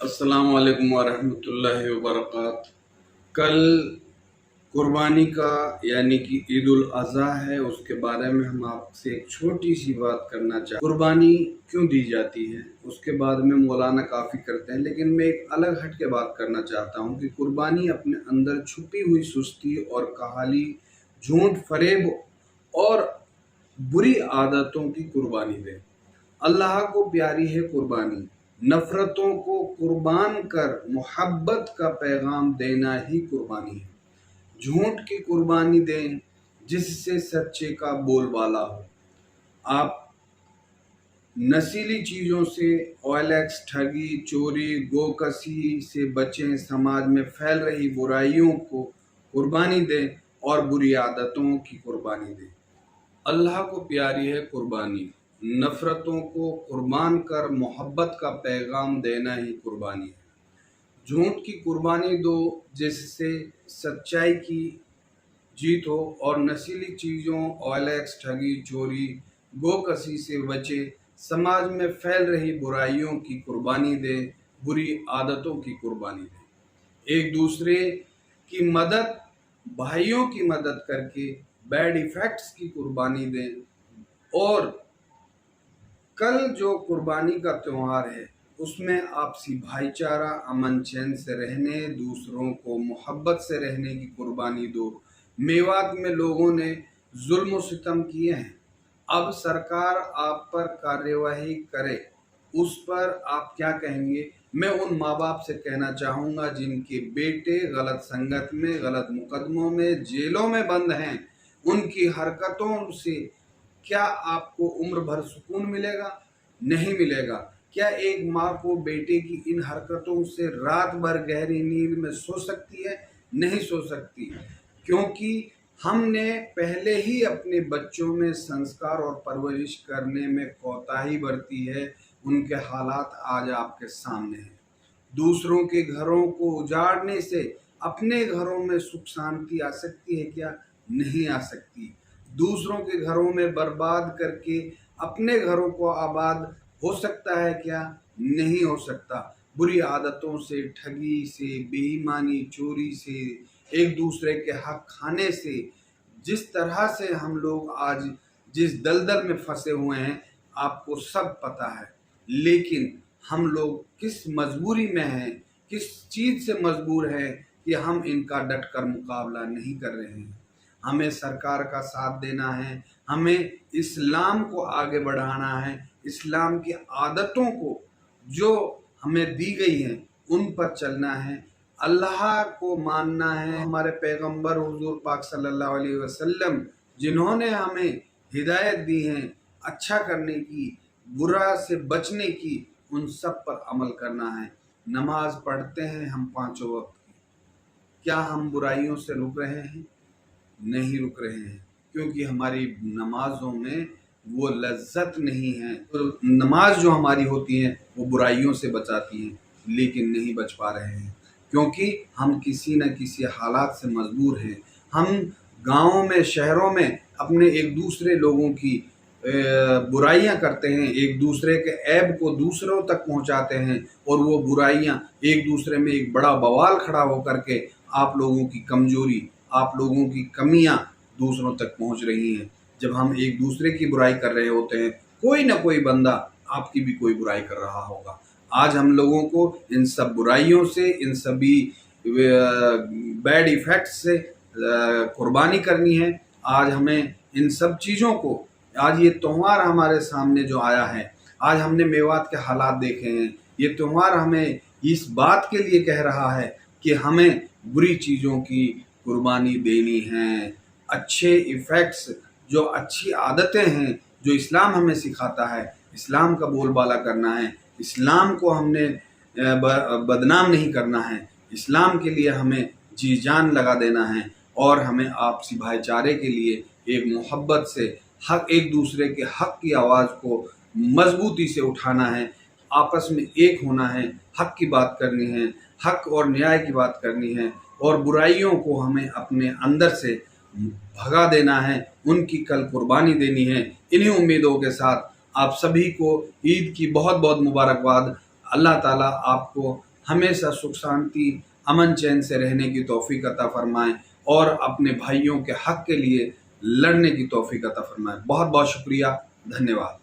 अस्सलामु अलैकुम वरहमतुल्लाहि वबरकातुहू। कल कुर्बानी का यानी कि ईद उल अज़हा है, उसके बारे में हम आपसे एक छोटी सी बात करना चाहते। कुर्बानी क्यों दी जाती है उसके बाद में मौलाना काफ़ी करते हैं, लेकिन मैं एक अलग हट के बात करना चाहता हूँ कि कुर्बानी अपने अंदर छुपी हुई सुस्ती और काहली, झूठ, फरेब और बुरी आदतों की कुर्बानी दे। अल्लाह को प्यारी है कुर्बानी, नफ़रतों को कुर्बान कर मोहब्बत का पैगाम देना ही कुर्बानी है। झूठ की कुर्बानी दें जिससे सच्चे का बोलबाला हो। आप नशीली चीज़ों से, OLX, ठगी, चोरी, गोकशी से बचें। समाज में फैल रही बुराइयों को कुर्बानी दें और बुरी आदतों की कुर्बानी दें। अल्लाह को प्यारी है कुर्बानी, नफ़रतों को कुर्बान कर मोहब्बत का पैगाम देना ही कुर्बानी है। झूठ की कुर्बानी दो जिससे सच्चाई की जीत हो, और नशीली चीज़ों, OLX, ठगी, चोरी, गोकशी से बचे। समाज में फैल रही बुराइयों की कुर्बानी दें, बुरी आदतों की कुर्बानी दें। एक दूसरे की मदद, भाइयों की मदद करके बैड इफ़ेक्ट्स की कुर्बानी दें। और कल जो कुर्बानी का त्यौहार है उसमें आपसी भाईचारा, अमन चैन से रहने, दूसरों को मोहब्बत से रहने की कुर्बानी दो। मेवात में लोगों ने जुल्म और सितम किए हैं, अब सरकार आप पर कार्यवाही करे, उस पर आप क्या कहेंगे? मैं उन माँ बाप से कहना चाहूँगा जिनके बेटे गलत संगत में, गलत मुकदमों में, जेलों में बंद हैं, उनकी हरकतों से क्या आपको उम्र भर सुकून मिलेगा? नहीं मिलेगा। क्या एक माँ को बेटे की इन हरकतों से रात भर गहरी नींद में सो सकती है? नहीं सो सकती, क्योंकि हमने पहले ही अपने बच्चों में संस्कार और परवरिश करने में कोताही बरती है। उनके हालात आज आपके सामने हैं। दूसरों के घरों को उजाड़ने से अपने घरों में सुख शांति आ सकती है क्या? नहीं आ सकती। दूसरों के घरों में बर्बाद करके अपने घरों को आबाद हो सकता है क्या? नहीं हो सकता। बुरी आदतों से, ठगी से, बेईमानी, चोरी से, एक दूसरे के हक खाने से, जिस तरह से हम लोग आज जिस दलदल में फंसे हुए हैं आपको सब पता है। लेकिन हम लोग किस मजबूरी में हैं, किस चीज़ से मजबूर हैं कि हम इनका डटकर मुकाबला नहीं कर रहे हैं। हमें सरकार का साथ देना है, हमें इस्लाम को आगे बढ़ाना है, इस्लाम की आदतों को जो हमें दी गई हैं उन पर चलना है, अल्लाह को मानना है। हमारे पैगंबर हुजूर पाक सल्लल्लाहु अलैहि वसल्लम जिन्होंने हमें हिदायत दी है अच्छा करने की, बुरा से बचने की, उन सब पर अमल करना है। नमाज पढ़ते हैं हम पांचों वक्त की, क्या हम बुराइयों से रुक रहे हैं? नहीं रुक रहे हैं, क्योंकि हमारी नमाजों में वो लज्जत नहीं है। तो नमाज जो हमारी होती है वो बुराइयों से बचाती है, लेकिन नहीं बच पा रहे हैं, क्योंकि हम किसी न किसी हालात से मजबूर हैं। हम गाँवों में, शहरों में अपने एक दूसरे लोगों की बुराइयां करते हैं, एक दूसरे के ऐब को दूसरों तक पहुंचाते हैं, और वो बुराइयां एक दूसरे में एक बड़ा बवाल खड़ा होकर के आप लोगों की कमजोरी, आप लोगों की कमियां दूसरों तक पहुंच रही हैं। जब हम एक दूसरे की बुराई कर रहे होते हैं, कोई ना कोई बंदा आपकी भी कोई बुराई कर रहा होगा। आज हम लोगों को इन सब बुराइयों से, इन सभी बैड इफ़ेक्ट्स से कुर्बानी करनी है। आज हमें इन सब चीज़ों को, आज ये त्यौहार हमारे सामने जो आया है, आज हमने मेवात के हालात देखे हैं। ये त्यौहार हमें इस बात के लिए कह रहा है कि हमें बुरी चीज़ों की कुर्बानी देनी है। अच्छे इफ़ेक्ट्स, जो अच्छी आदतें हैं, जो इस्लाम हमें सिखाता है, इस्लाम का बोलबाला करना है। इस्लाम को हमने बदनाम नहीं करना है। इस्लाम के लिए हमें जी जान लगा देना है, और हमें आपसी भाईचारे के लिए एक मोहब्बत से हक, एक दूसरे के हक की आवाज़ को मजबूती से उठाना है, आपस में एक होना है, हक की बात करनी है, हक और न्याय की बात करनी है, और बुराइयों को हमें अपने अंदर से भगा देना है, उनकी कल कुर्बानी देनी है। इन्हीं उम्मीदों के साथ आप सभी को ईद की बहुत बहुत मुबारकबाद। अल्लाह ताला आपको हमेशा सुख शांति अमन चैन से रहने की तौफीक अता फरमाएं और अपने भाइयों के हक के लिए लड़ने की तौफीक अता फरमाएं। बहुत बहुत शुक्रिया, धन्यवाद।